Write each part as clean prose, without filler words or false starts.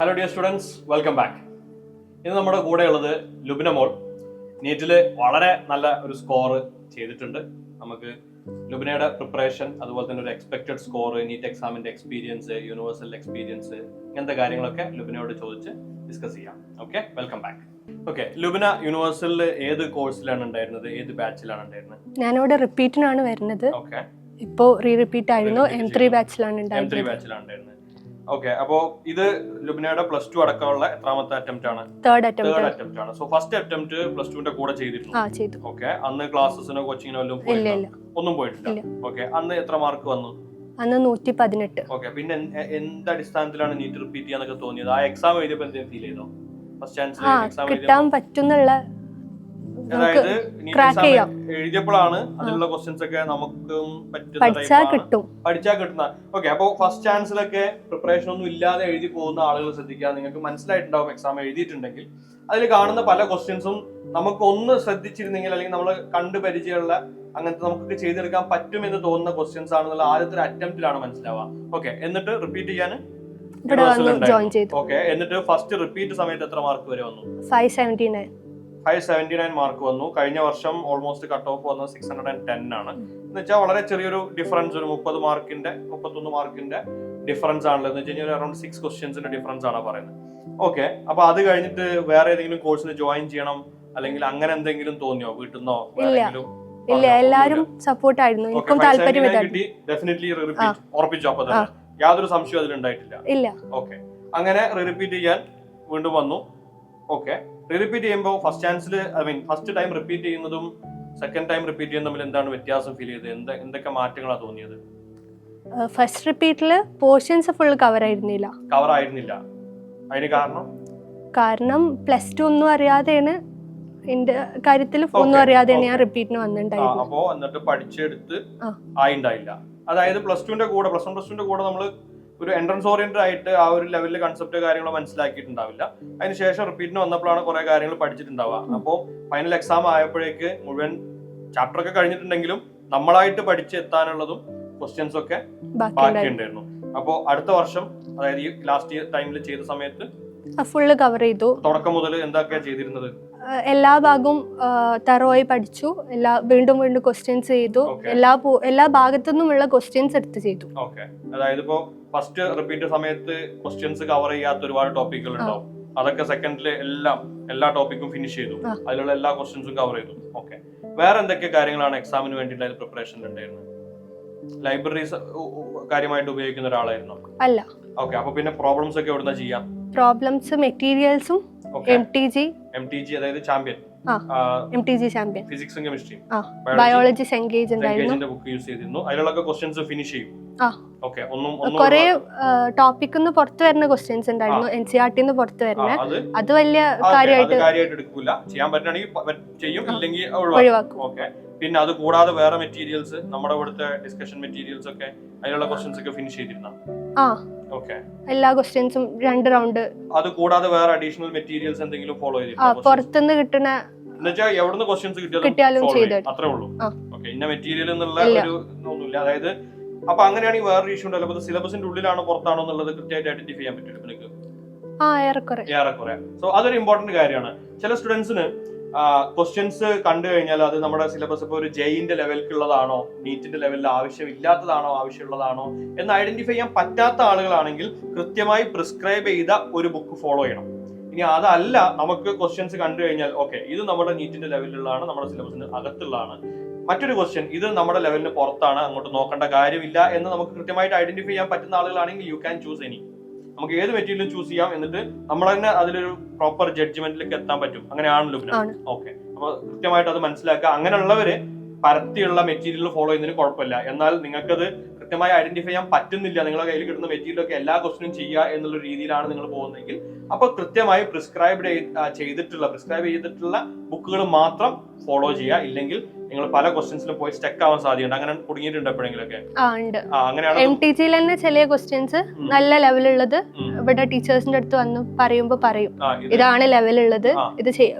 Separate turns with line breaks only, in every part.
Hello dear students, welcome back. ഇന്ന് നമ്മുടെ കൂടെ ഉള്ളത് ലുബിന മോൾ. നീറ്റിൽ വളരെ നല്ല ഒരു സ്കോർ ചെയ്തിട്ടുണ്ട്. നമുക്ക് ലുബിനയുടെ പ്രിപ്പറേഷൻ, അതുപോലെ തന്നെ ഒരു എക്സ്പെക്റ്റഡ് സ്കോർ, നീറ്റ് എക്സാമിന്റെ എക്സ്പീരിയൻസ്, യൂണിവേഴ്സൽ എക്സ്പീരിയൻസ്, ഇങ്ങനത്തെ കാര്യങ്ങളൊക്കെ ലുബിനയോട് ചോദിച്ച് ഡിസ്കസ് ചെയ്യാം. Okay, welcome back. Okay, Lubina യൂണിവേഴ്സലിൽ ഏത് കോഴ്സിലാണ് ഉണ്ടായിരുന്നത്, ഏത് ബാച്ചിലാണ് ഉണ്ടായിരുന്നത്?
ഞാനിവിടെ റിപ്പീറ്റിനാണ് വരുന്നത്.
ഓക്കെ,
ഇപ്പോ റിപ്പീറ്റ് ആയിരുന്നു. M3 ബാച്ചിലാണ്
ഉണ്ടായിരുന്നത്. ഓക്കെ, അപ്പോ ഇത് ലുബിനയുടെ +2 അടക്കമുള്ള എത്രാമത്തെ അറ്റംപ്റ്റ് ആണ്?
തേർഡ്
അറ്റംപ്റ്റ് ആണ്. സോ ഫസ്റ്റ് അറ്റംപ്റ്റ് +2ന്റെ കൂടെ ചെയ്തിരുന്നു. ഓക്കെ, അന്ന് ക്ലാസ്സസിനോ കോച്ചിങ്ങിനോ ഒന്നും പോയിട്ടില്ല. ഓക്കെ, അന്ന് എത്ര മാർക്ക് വന്നു?
അന്ന് 118.
ഓക്കെ, പിന്നെ എന്ത് അടിസ്ഥാനത്തിലാണ് നീറ്റ് റിപ്പീറ്റ് ചെയ്യാനൊക്കെ തോന്നിയത്? ആ എക്സാം എഴുതിയപ്പോൾ എന്തെങ്കിലും ഫീൽ ചെയ്തോ? ഫസ്റ്റ് ചാൻസ് എക്സാം
കിട്ടാൻ പറ്റുന്നുള്ള,
അതായത് എഴുതിയപ്പോഴാണ് അതിലുള്ള ക്വസ്റ്റ്യൻസ് ഒക്കെ നമുക്കും പഠിച്ചാൽ കിട്ടുന്ന. ഓക്കെ, അപ്പൊ ഫസ്റ്റ് ചാൻസിലൊക്കെ പ്രിപ്പറേഷൻ ഒന്നും ഇല്ലാതെ എഴുതി പോകുന്ന ആളുകൾ ശ്രദ്ധിക്കുക. നിങ്ങൾക്ക് മനസ്സിലായിട്ടുണ്ടാവും എക്സാം എഴുതിയിട്ടുണ്ടെങ്കിൽ അതിൽ കാണുന്ന പല ക്വസ്റ്റ്യൻസും നമുക്ക് ഒന്ന് ശ്രദ്ധിച്ചിരുന്നെങ്കിൽ, അല്ലെങ്കിൽ നമ്മൾ കണ്ടു പരിചയമുള്ള അങ്ങനത്തെ നമുക്ക് ചെയ്തെടുക്കാൻ പറ്റുമെന്ന് തോന്നുന്ന ക്വസ്റ്റ്യൻസ് ആണെന്നുള്ള ആദ്യത്തെ ഒരു അറ്റംപ്റ്റിലാണ് മനസ്സിലാവുക. ഓക്കെ, എന്നിട്ട് റിപ്പീറ്റ് ചെയ്യാൻ ഓക്കെ, എന്നിട്ട് ഫസ്റ്റ് റിപ്പീറ്റ് സമയത്ത് എത്ര മാർക്ക് വരെ വന്നു? 579 മാർക്ക് വന്നു. കഴിഞ്ഞ വർഷം ഓൾമോസ്റ്റ് കട്ട് ഓഫ് വന്നത് 610 ആണ്. എന്ന് വെച്ചാൽ വളരെ ചെറിയൊരു ഡിഫറൻസ്, ഒരു 31 മാർക്കിന്റെ ഡിഫറൻസ് ആണല്ലോ. എന്ന് വെച്ച് കഴിഞ്ഞാൽ അറൌണ്ട് 6 ക്വസ്റ്റ്യൻസിന്റെ ഡിഫറൻസ് ആണ് പറയുന്നത്. ഓക്കെ, അപ്പൊ അത് കഴിഞ്ഞിട്ട് വേറെ ഏതെങ്കിലും കോഴ്സിന് ജോയിൻ ചെയ്യണം അല്ലെങ്കിൽ അങ്ങനെ എന്തെങ്കിലും തോന്നിയോ വീട്ടിൽ നിന്നോ?
ഇല്ല, എല്ലാവരും സപ്പോർട്ട് ആയിരുന്നു. എനിക്കും താല്പര്യം
ഡെഫിനറ്റ്ലി റിപ്പീറ്റ് ഉറപ്പിച്ചു. അപ്പൊ തന്നെ യാതൊരു സംശയം അതിലുണ്ടായിട്ടില്ല. ഓക്കെ, അങ്ങനെ റിപ്പീറ്റ് ചെയ്യാൻ വീണ്ടും വന്നു. ഓക്കെ, റിപ്പീറ്റ് ചെയ്യുമ്പോൾ ഫസ്റ്റ് ചാൻസിൽ ഫസ്റ്റ് ടൈം റിപ്പീറ്റ് ചെയ്യുന്നതും സെക്കൻഡ് ടൈം റിപ്പീറ്റ് ചെയ്യുന്നതും തമ്മിൽ എന്താണ് വ്യത്യാസം ഫീൽ ചെയ്തത്? എന്തൊക്കെ മാറ്റങ്ങളാണ് തോന്നിയത്?
ഫസ്റ്റ് റിപ്പീറ്റില് പോർഷൻസ് ഫുൾ കവർ ആയിരുന്നില്ല.
അതിന് കാരണം
+2 ഒന്നും അറിയാതെയാണ്, എന്റെ കാര്യത്തിൽ ഒന്നും അറിയാതെയാണ് ഞാൻ റിപ്പീറ്റിന് വന്നിട്ടുണ്ടായിരുന്നു.
അപ്പോ എന്നിട്ട് പഠിച്ചെടുത്ത് ആയിണ്ടായില്ല. അതായത് +2ന്റെ കൂടെ +1 കൂടെ നമ്മൾ ഒരു എൻട്രൻസ് ഓറിയന്റഡ് ആയിട്ട് ആ ഒരു ലെവലിൽ കൺസെപ്റ്റ് കാര്യങ്ങളോ മനസ്സിലാക്കിയിട്ടുണ്ടാവില്ല. അതിനുശേഷം റിപ്പീറ്റിന് വന്നപ്പോഴാണ് കുറെ കാര്യങ്ങൾ പഠിച്ചിട്ടുണ്ടാവുക. അപ്പോൾ ഫൈനൽ എക്സാം ആയപ്പോഴേക്ക് മുഴുവൻ ചാപ്റ്റർ ഒക്കെ കഴിഞ്ഞിട്ടുണ്ടെങ്കിലും നമ്മളായിട്ട് പഠിച്ചെത്താനുള്ളതും ക്വസ്റ്റ്യൻസ് ഒക്കെ ബാക്കിയുണ്ടായിരുന്നു. അപ്പോൾ അടുത്ത വർഷം, അതായത് ഈ ലാസ്റ്റ് ടൈമിൽ ചെയ്ത സമയത്ത്
ഫുള്ള് കവർ ചെയ്തു.
തുടക്കം മുതൽ എന്തൊക്കെയാ ചെയ്തിരുന്നത്?
എല്ലാ ഭാഗവും തറവായി പഠിച്ചു. വീണ്ടും ക്വസ്റ്റ്യൻസ് ചെയ്തു. എല്ലാ ഭാഗത്തുനിന്നുമുള്ള ക്വസ്റ്റ്യൻസ് എടുത്ത് ചെയ്തു.
ഓക്കെ, അതായത് ഇപ്പോ ഫസ്റ്റ് റിപ്പീറ്റ് സമയത്ത് ക്വസ്റ്റ്യൻസ് കവർ ചെയ്യാത്ത ഒരുപാട് ടോപ്പിക്കുകൾ ഉണ്ടാവും. അതൊക്കെ സെക്കൻഡില് എല്ലാ ടോപ്പിക്കും ഫിനിഷ് ചെയ്തു. അതിലുള്ള എല്ലാ ക്വസ്റ്റ്യൻസും കവർ ചെയ്തു. ഓക്കെ, വേറെ എന്തൊക്കെ കാര്യങ്ങളാണ് എക്സാമിന് വേണ്ടിയിട്ട് പ്രിപ്പറേഷൻ ഉണ്ടായിരുന്നത്? ലൈബ്രറീസ് കാര്യമായിട്ട് ഉപയോഗിക്കുന്ന ഒരാളായിരുന്നു?
അല്ല.
ഓക്കെ, അപ്പൊ പിന്നെ പ്രോബ്ലംസ് ഒക്കെ എവിടുന്നാ ചെയ്യാം?
പ്രോബ്ലംസ് മെറ്റീരിയൽസും
MTG അതായത് ചാമ്പ്യൻ,
MTG ചാമ്പ്യൻ,
ഫിസിക്സും കെമിസ്ട്രിയും,
ബയോളജി സെങ്കേജ്
ബുക്ക് യൂസ് ചെയ്തിരുന്നു. അതിലുള്ള ക്വസ്റ്റ്യൻസ് ഫിനിഷ് ചെയ്യും. ഓക്കെ,
കുറെ ടോപ്പിക്കിന്ന് പുറത്തു വരുന്ന ക്വസ്റ്റ്യൻസ് ഉണ്ടായിരുന്നു, NCERT പുറത്തു വരുന്ന. അത് വലിയ
കാര്യമായിട്ട് എടുക്കൂല. ചെയ്യാൻ പറ്റുകയാണെങ്കിൽ ചെയ്യും, ഇല്ലെങ്കിൽ ഒഴിവാക്കും. ഓക്കെ, പിന്നെ അത് കൂടാതെ വേറെ മെറ്റീരിയൽസ്, നമ്മുടെ ഇവിടുത്തെ ഡിസ്കഷൻ മെറ്റീരിയൽസ് ഒക്കെ, അതിലുള്ള ക്വസ്റ്റ്യൻസ് ഒക്കെ ഫിനിഷ് ചെയ്തിരുന്നു. ഓക്കെ, എല്ലാ
ക്വസ്റ്റ്യൻസും 2 റൗണ്ട്.
അത് കൂടാതെ വേറെ അഡീഷണൽ മെറ്റീരിയൽസ് എന്തെങ്കിലും ഫോളോ ചെയ്തിരുന്നു?
പുറത്തുനിന്ന് കിട്ടുന്ന,
എന്നുവെച്ചാൽ എവിടുന്ന് ക്വസ്റ്റ്യൻസ് കിട്ടിയാലും അത്രേ ഉള്ളൂ. ഓക്കെ, ഇന്ന മെറ്റീരിയൽ എന്നുള്ള ഒരു ഒന്നുമില്ല. അതായത് അപ്പൊ അങ്ങനെയാണെങ്കിൽ വേറൊരു ഇഷ്യൂ ഉണ്ടല്ലോ, അപ്പൊ സിലബസിന്റെ ഉള്ളിലാണോ പുറത്താണോ എന്നുള്ളത് കൃത്യമായിട്ട് ഐഡന്റിഫൈ ചെയ്യാൻ പറ്റും നിങ്ങൾക്ക്? ഏറെക്കുറെ. സോ അതൊരു ഇമ്പോർട്ടന്റ് കാര്യമാണ്. ചില സ്റ്റുഡൻസിന് ക്വസ്റ്റ്യൻസ് കണ്ടു കഴിഞ്ഞാൽ അത് നമ്മുടെ സിലബസ് ഇപ്പോൾ ഒരു ജെയിന്റെ ലെവലിലുള്ളതാണോ, നീറ്റിന്റെ ലെവലിൽ ആവശ്യമില്ലാത്തതാണോ, ആവശ്യമുള്ളതാണോ എന്ന് ഐഡന്റിഫൈ ചെയ്യാൻ പറ്റാത്ത ആളുകളാണെങ്കിൽ കൃത്യമായി പ്രിസ്ക്രൈബ് ചെയ്ത ഒരു ബുക്ക് ഫോളോ ചെയ്യണം. ഇനി അതല്ല, നമുക്ക് ക്വസ്റ്റ്യൻസ് കണ്ടു കഴിഞ്ഞാൽ ഓക്കെ ഇത് നമ്മുടെ നീറ്റിന്റെ ലെവലിലുള്ളതാണ്, നമ്മുടെ സിലബസിന് അകത്തുള്ളതാണ്, മറ്റൊരു ക്വസ്റ്റ്യൻ ഇത് നമ്മുടെ ലെവലിന് പുറത്താണ്, അങ്ങോട്ട് നോക്കേണ്ട കാര്യമില്ല എന്ന് നമുക്ക് കൃത്യമായിട്ട് ഐഡന്റിഫൈ ചെയ്യാൻ പറ്റുന്ന ആളുകളാണെങ്കിൽ യു ക്യാൻ ചൂസ് എനി. നമുക്ക് ഏത് മെറ്റീരിയലും ചൂസ് ചെയ്യാം, എന്നിട്ട് നമ്മൾ തന്നെ അതിലൊരു പ്രോപ്പർ ജഡ്ജ്മെന്റിലേക്ക് എത്താൻ പറ്റും. അങ്ങനെയാണല്ലോ. ഓക്കെ, അപ്പൊ കൃത്യമായിട്ട് അത് മനസ്സിലാക്കുക. അങ്ങനെയുള്ളവര് പരത്തിയുള്ള മെറ്റീരിയൽ ഫോളോ ചെയ്യുന്നതിന് കുഴപ്പമില്ല. എന്നാൽ നിങ്ങൾക്കത് കൃത്യമായി ഐഡന്റിഫൈ ചെയ്യാൻ പറ്റുന്നില്ല, നിങ്ങളുടെ കയ്യിൽ കിട്ടുന്ന മെറ്റീരിയലൊക്കെ എല്ലാ ക്വസ്റ്റ്യനും ചെയ്യുക എന്നുള്ള രീതിയിലാണ് നിങ്ങൾ പോകുന്നതെങ്കിൽ അപ്പൊ കൃത്യമായി പ്രിസ്ക്രൈബ് ചെയ്തിട്ടുള്ള ബുക്കുകൾ മാത്രം ഫോളോ ചെയ്യുക. ഇല്ലെങ്കിൽ നിങ്ങൾ പല ക്വസ്റ്റ്യൻസിലും പോയി സ്റ്റക്ക് ആവാൻ സാധ്യതയുണ്ട്. അങ്ങനെ കുടുങ്ങിയിട്ടുണ്ട് എപ്പോഴെങ്കിലൊക്കെ?
അങ്ങനെയാണ്. MTGയിൽ തന്നെ ചില ക്വസ്റ്റ്യൻസ് നല്ല ലെവലുള്ളത് ഇവിടെ ടീച്ചേഴ്സിന്റെ അടുത്ത് വന്ന് പറയും ഇതാണ് ലെവലുള്ളത്, ഇത്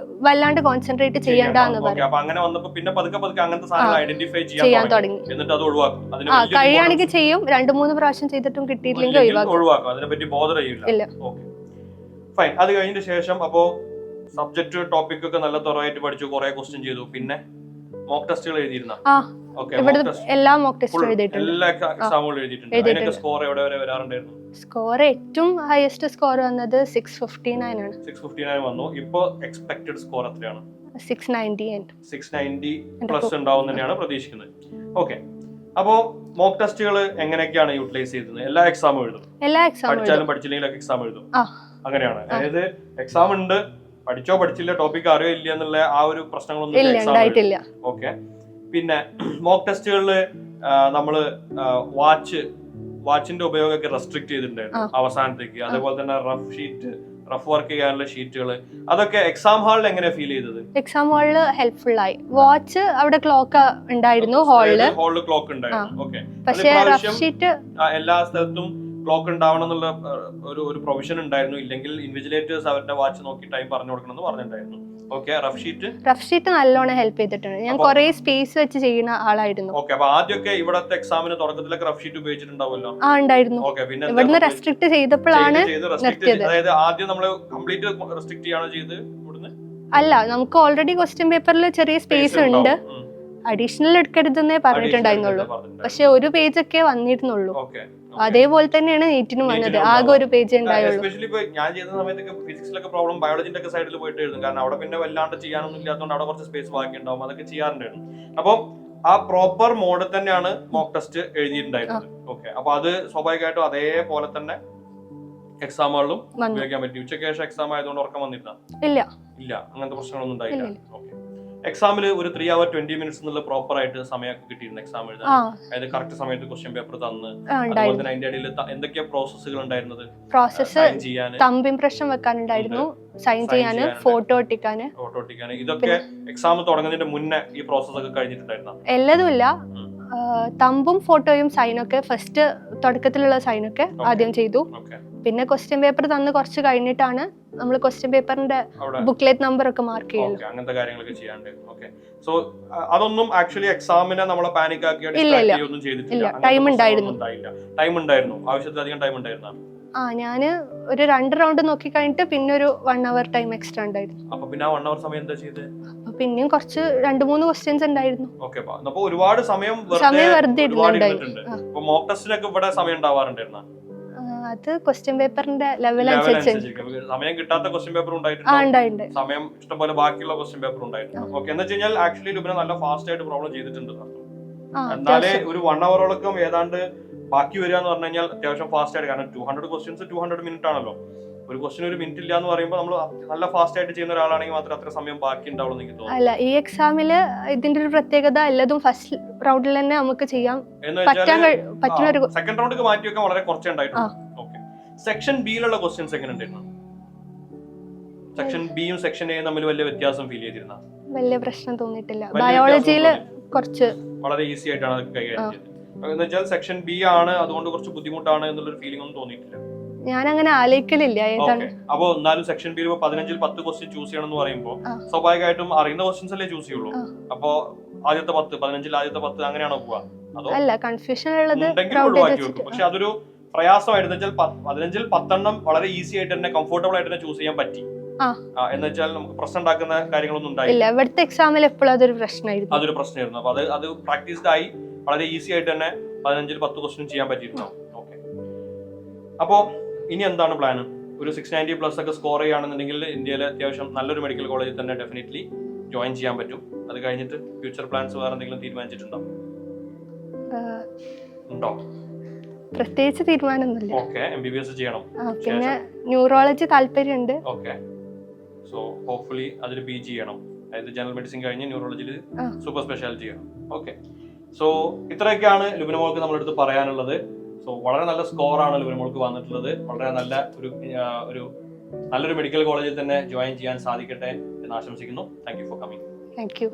വല്ലാണ്ട് കോൺസെൻട്രേറ്റ് ചെയ്യണ്ടെന്ന് പറയും.
അപ്പൊ അങ്ങനെ വന്നപ്പോ പിന്നെ പതുക്കെ അങ്ങനത്തെ സാധനങ്ങൾ ഐഡന്റിഫൈ ചെയ്യാൻ തുടങ്ങി. എന്നിട്ട് അത് ഒഴിവാക്കും.
കഴിയാണെങ്കിൽ ചെയ്യും, 2-3 പ്രാവശ്യം ചെയ്തിട്ടും കിട്ടിയില്ലെങ്കിൽ ഒഴിവാക്കും.
അതിനെപ്പറ്റി ബോധർ ചെയ്യില്ല. ഫൈൻ. അത് കഴിഞ്ഞ ശേഷം അപ്പോ സബ്ജക്ട് ടോപ്പിക് ഒക്കെ നല്ല തുറവായിട്ട് പഠിച്ചു, കുറെ ക്വസ്റ്റ്യൻ ചെയ്തു. പിന്നെ മോക്ക് ടെസ്റ്റുകൾ എഴുതിയിരുന്ന?
എല്ലാ മോക്ക് ടെസ്റ്റ് എഴുതിയിട്ടുണ്ട്.
എല്ലാ എക്സാമുകളും എഴുതിയിട്ടുണ്ട്. അതിനൊക്കെ സ്കോർ എവിടെ വരെ വരാറുണ്ടായിരുന്നു?
സ്കോർ ഏറ്റവും ഹയസ്റ്റ് സ്കോർ വന്നത് 659 ആണ്.
659 വന്നു. ഇപ്പോ എക്സ്പെക്ടഡ് സ്കോർ എത്രയാണ്?
690
പ്ലസ് ഉണ്ടാവും തന്നെയാണ് പ്രതീക്ഷിക്കുന്നത്. ഓക്കെ. അപ്പോ മോക്ക് ടെസ്റ്റുകൾ എങ്ങനെയൊക്കെയാണ് യൂട്ടിലൈസ് ചെയ്തത്? എല്ലാ എക്സാമും എഴുതും? പഠിച്ചാലും പഠിച്ചില്ലെങ്കിലും എക്സാം എഴുതും, അങ്ങനെയാണ്? അതായത് എക്സാം ഉണ്ട്, പഠിച്ചോ പഠിച്ചില്ല, ടോപ്പിക് അറിയോ ഇല്ല എന്നുള്ള ആ ഒരു പ്രശ്നങ്ങളൊന്നും. ഓക്കെ. പിന്നെ മോക്ക് ടെസ്റ്റുകളിൽ നമ്മള് വാച്ചിന്റെ ഉപയോഗമൊക്കെ റെസ്ട്രിക്ട് ചെയ്തിട്ടുണ്ടായിരുന്നു അവസാനത്തേക്ക്. അതേപോലെ തന്നെ റഫ് വർക്ക് ചെയ്യാനുള്ള ഷീറ്റുകൾ, അതൊക്കെ എക്സാം ഹാളിൽ എങ്ങനെ ഫീൽ ചെയ്തത്?
എക്സാം ഹാളിൽ ഹെൽപ്ഫുൾ ആയി. വാച്ച് അവിടെ ക്ലോക്ക് ഉണ്ടായിരുന്നു, ഹാളിൽ
ക്ലോക്ക് ഉണ്ടായിരുന്നു. ഓക്കെ.
പക്ഷേ റഫ് ഷീറ്റ്
എല്ലാ സ്ഥലത്തും ക്ലോക്ക് ഉണ്ടാവണം എന്നുള്ള ഒരു പ്രൊവിഷൻ ഉണ്ടായിരുന്നു. ഇല്ലെങ്കിൽ ഇൻവിജിലേറ്റേഴ്സ് അവരുടെ വാച്ച് നോക്കി ടൈം പറഞ്ഞു കൊടുക്കണം എന്ന് പറഞ്ഞിട്ടുണ്ടായിരുന്നു. ഓക്കെ. റഫ് ഷീറ്റ്
നല്ലോണം ഹെൽപ്പ് ചെയ്തിട്ടുണ്ട്. ഞാൻ കുറെ സ്പേസ് വെച്ച് ചെയ്യുന്ന ആളായിരുന്നു.
ഓക്കെ. അപ്പൊ ആദ്യമൊക്കെ ഇവിടത്തെ എക്സാമിന് തുടക്കത്തിലൊക്കെ റഫ് ഷീറ്റ് ഉപയോഗിച്ചിട്ടുണ്ടാവുമല്ലോ?
ഉണ്ടായിരുന്നു.
ഓക്കെ. പിന്നെ
ഇവിടുന്ന് റെസ്ട്രിക്ട് ചെയ്തപ്പോഴാണ് നിർത്തിയത്.
അതായത് ആദ്യം നമ്മൾ കംപ്ലീറ്റ് റെസ്ട്രിക്ട് ചെയ്യാണ് ചെയ്ത് ഇവിടുന്ന്?
അല്ല, നമുക്ക് ഓൾറെഡി ക്വസ്റ്റ്യൻ പേപ്പറിൽ ചെറിയ സ്പേസ് ഉണ്ട്, അഡീഷണൽ എടുക്കരുതെന്നേ പറഞ്ഞിട്ടുണ്ടായിരുന്നുള്ളൂ. പക്ഷെ ഒരു പേജ് ഒക്കെ വന്നിരുന്നുള്ളൂ. അതേപോലെ തന്നെയാണ് നീറ്റിനും വന്നത്, ആകെ ഒരു പേജ് ഉണ്ടായുള്ളൂ.
എസ്പെഷ്യലി ഇപ്പൊ ഞാൻ ചെയ്യുന്ന സമയത്തൊക്കെ ഫിസിക്സിലൊക്കെ പ്രോബ്ലം ബയോളജിന്റെ ഒക്കെ സൈഡിൽ പോയിട്ട് എഴുതും. കാരണം അവിടെ പിന്നെ വല്ലാണ്ട് ചെയ്യാനൊന്നും ഇല്ലാത്തതുകൊണ്ട് അവിടെ കുറച്ച് സ്പേസ് ബാക്കി ഉണ്ടാവും, അതൊക്കെ ചെയ്യാറുണ്ടായിരുന്നു. അപ്പൊ ആ പ്രോപ്പർ മോഡ് തന്നെയാണ് മോക്ക് ടെസ്റ്റ് എഴുതിയിട്ടുണ്ടായിരുന്നത്. ഓക്കെ. അപ്പൊ അത് സ്വാഭാവികമായിട്ടും അതേപോലെ തന്നെ എക്സാമുകളിലും ഉപയോഗിക്കാൻ പറ്റും. ഉച്ചയ്ക്ക് ശേഷം എക്സാം ആയതുകൊണ്ട് ഉറക്കം വന്നിരുന്ന?
ഇല്ല,
അങ്ങനത്തെ പ്രശ്നങ്ങളൊന്നും ഉണ്ടായില്ല. ഓക്കെ. എക്സാമിൽ ഒരു 3 hour 20 minutes എന്നുള്ള പ്രോപ്പർ ആയിട്ട് സമയമൊക്കെ കിട്ടിയിരുന്നു എക്സാം എഴുതാൻ? അതായത് കറക്റ്റ് സമയത്ത് ക്വസ്റ്റ്യൻ പേപ്പർ തന്ന്, അതുപോലെ തന്നെ അതിന്റെ ഇടയിൽ എന്തൊക്കെയാ പ്രോസസ്സുകൾ ഉണ്ടായിരുന്നത്?
പ്രോസസ്സ് തമ്പ് ഇംപ്രഷൻ വെക്കാനുണ്ടായിരുന്നു, സൈൻ ചെയ്യാന്, ഫോട്ടോ ഒട്ടിക്കാന്.
ഇതൊക്കെ എക്സാം തുടങ്ങുന്നതിന്റെ മുന്നേ ഈ പ്രോസസ് ഒക്കെ കഴിഞ്ഞിട്ടുണ്ടായിരുന്നു?
എല്ലതുമില്ല. തമ്പും ഫോട്ടോയും സൈനൊക്കെ ഫസ്റ്റ് തുടക്കത്തിലുള്ള സൈനൊക്കെ ആദ്യം ചെയ്തു. പിന്നെ ക്വസ്റ്റ്യൻ പേപ്പർ തന്ന് കുറച്ച് കഴിഞ്ഞിട്ടാണ് നമ്മൾ ക്വസ്റ്റ്യൻ പേപ്പറിന്റെ ബുക്ക്ലെറ്റ് നമ്പർ ഒക്കെ മാർക്ക് ചെയ്യുന്നത്.
അങ്ങനത്തെ കാര്യങ്ങളൊക്കെ ചെയ്യാണ്ട്. ഓക്കെ. സോ അതൊന്നും ആക്ച്വലി എക്സാമിനെ നമ്മളെ പാനിക് ആക്കിയൊന്നും ചെയ്തിട്ടില്ല?
ടൈം ഉണ്ടായിരുന്നു.
ആവശ്യത്തിലധികം ടൈം ഉണ്ടായിരുന്നു.
ഞാന് ഒരു 2 റൗണ്ട് നോക്കി കഴിഞ്ഞിട്ട് പിന്നെ ഒരു 1 hour ടൈം എക്സ്ട്രാ ഉണ്ടായിരുന്നു.
അപ്പൊ പിന്നെ ആ 1 hour സമയം എന്താ ചെയ്തത്?
പിന്നെയും കുറച്ച് 2-3 ക്വസ്റ്റ്യൻസ് ഉണ്ടായിരുന്നു.
ഓക്കെ. അപ്പൊ ഒരുപാട് സമയം വെറുതെ ഇരുന്നിട്ടുണ്ട്. അപ്പൊ മോക്ക് ടെസ്റ്റിനൊക്കെ ഇവിടെ സമയം ഉണ്ടാവാറുണ്ടായിരുന്നോ?
അത് ക്വസ്റ്റ്യൻ പേപ്പറിന്റെ ലെവൽ അനുസരിച്ച്
സമയം കിട്ടാത്ത ക്വസ്റ്റ്യൻ പേപ്പർ ഉണ്ടായിട്ടുണ്ട്, സമയം ഇഷ്ടംപോലെ ബാക്കിയുള്ള ക്വസ്റ്റ്യൻ പേപ്പർ ഉണ്ടായിരുന്നു. ഓക്കെ. എന്ന് വെച്ച് കഴിഞ്ഞാൽ ആക്ച്വലി ലുബിന നല്ല ഫാസ്റ്റ് ആയിട്ട് പ്രോബ്ലം ചെയ്തിട്ടുണ്ട്. എന്നാലേ ഒരു 1 hour ഏതാണ്ട് ബാക്കി വരിക എന്ന് പറഞ്ഞു കഴിഞ്ഞാൽ അത്യാവശ്യം ഫാസ്റ്റ് ആയിട്ട്. കാരണം 200 questions 200 minutes ആണല്ലോ. ഒരു ക്വസ്റ്റ്യൻ ഒരു മിനിറ്റ് ഇല്ല എന്ന് പറയുമ്പോൾ നമ്മൾ നല്ല ഫാസ്റ്റ് ആയിട്ട് ചെയ്യുന്ന ഒരാളാണെങ്കിൽ മാത്രമേ അത്ര സമയം ബാക്കി ഉണ്ടാവുള്ളൂ എന്ന് എനിക്ക് തോന്നുന്നു.
അല്ല, ഈ എക്സാമില് ഇതിന്റെ ഒരു പ്രത്യേകത എല്ലാതും ഫസ്റ്റ് റൗണ്ടിൽ തന്നെ നമുക്ക് ചെയ്യാൻ പറ്റുന്ന.
സെക്കൻഡ് റൗണ്ടിൽ മാറ്റി വെക്കാൻ വളരെ കുറച്ചേ ഉണ്ടായിട്ടുള്ളൂ. ഓക്കെ. സെക്ഷൻ ബിയിലുള്ള ക്വസ്റ്റ്യൻസ് എങ്ങനെ ഉണ്ടായിരുന്നു? സെക്ഷൻ ബിയും സെക്ഷൻ എയും തമ്മിൽ വലിയ വ്യത്യാസം ഫീൽ ചെയ്തിരുന്ന?
വലിയ പ്രശ്നം തോന്നിയിട്ടില്ല. ബയോളജിയില് കുറച്ച് വളരെ
ഈസി ആയിട്ടാണ് അത് കൈകാര്യം ചെയ്തത്. എന്ന് വെച്ചാൽ സെക്ഷൻ ബി ആണ്, അതുകൊണ്ട് കുറച്ച് ബുദ്ധിമുട്ടാണ് എന്നുള്ളൊരു ഫീലിംഗ് ഒന്നും തോന്നിയിട്ടില്ല?
ഞാൻ അങ്ങനെ ആലോചിക്കലില്ല.
അപ്പൊ എന്നാലും സെക്ഷൻ ബി 15-ൽ 10 ക്വസ്റ്റ്യൻ ചൂസ് ചെയ്യണം എന്ന് പറയുമ്പോൾ സ്വാഭാവികമായിട്ടും അറിയുന്ന ക്വസ്റ്റ്യൻസ് അല്ലേ ചൂസ് ചെയ്യുള്ളൂ. അപ്പൊ ആദ്യത്തെ 10, 15-ൽ ആദ്യത്തെ 10 അങ്ങനെയാണോ പോവാ? അതോ
അല്ല, കൺഫ്യൂഷൻ ഉള്ളത്
ഒഴിവാക്കി വെക്കും? പക്ഷെ അതൊരു പ്രയാസമായിരുന്നു. 15-ൽ 10 വളരെ ഈസി ആയിട്ട് തന്നെ കംഫർട്ടബിൾ ആയിട്ട് തന്നെ ചൂസ് ചെയ്യാൻ പറ്റി. എന്ന് വെച്ചാൽ നമുക്ക് പ്രശ്നം ഉണ്ടാക്കുന്ന കാര്യങ്ങളൊന്നും ഉണ്ടായില്ല.
ഇവിടുത്തെ എക്സാമിൽ എപ്പോഴും അതൊരു
പ്രശ്നമായിരുന്നു. അപ്പൊ അത് പ്രാക്ടീസ്ഡ് ആയി വളരെ ഈസി ആയിട്ട് തന്നെ 15-ൽ 10 ക്വസ്റ്റ്യൻ ചെയ്യാൻ പറ്റിയിരുന്നു. ഓക്കെ. അപ്പോ ഇനി എന്താണ് പ്ലാൻ? ഒരു 690+ ഒക്കെ സ്കോർ ചെയ്യുകയാണെന്നുണ്ടെങ്കിൽ ഇന്ത്യയിലെ അത്യാവശ്യം നല്ലൊരു മെഡിക്കൽ കോളേജിൽ തന്നെ ഡെഫിനറ്റ്ലി ജോയിൻ ചെയ്യാൻ പറ്റും. അത് കഴിഞ്ഞിട്ട് ഫ്യൂച്ചർ പ്ലാൻസ് വേറെ എന്തെങ്കിലും തീരുമാനിച്ചിട്ടുണ്ടോ?
പ്രത്യേകിച്ച് തീരുമാനമൊന്നുമില്ല.
ഓക്കെ. MBBS ചെയ്യണം.
പിന്നെ ന്യൂറോളജി താല്പര്യമുണ്ട്.
ഓക്കെ. സോ ഹോപ്പ്ഫുള്ളി അതിൽ PG ചെയ്യണം. അതായത് ജനറൽ മെഡിസിൻ കഴിഞ്ഞ് ന്യൂറോളജിയിൽ സൂപ്പർ സ്പെഷ്യാലിറ്റി ചെയ്യണം. ഓക്കെ. സോ ഇത്രയൊക്കെയാണ് ലുബിന മോൾക്ക് നമ്മളെടുത്ത് പറയാനുള്ളത്. സോ വളരെ നല്ല സ്കോറാണ് ലുബിന മോൾക്ക് വന്നിട്ടുള്ളത്. വളരെ നല്ല നല്ലൊരു മെഡിക്കൽ കോളേജിൽ തന്നെ ജോയിൻ ചെയ്യാൻ സാധിക്കട്ടെ എന്ന് ആശംസിക്കുന്നു. Thank you for coming.
Thank you.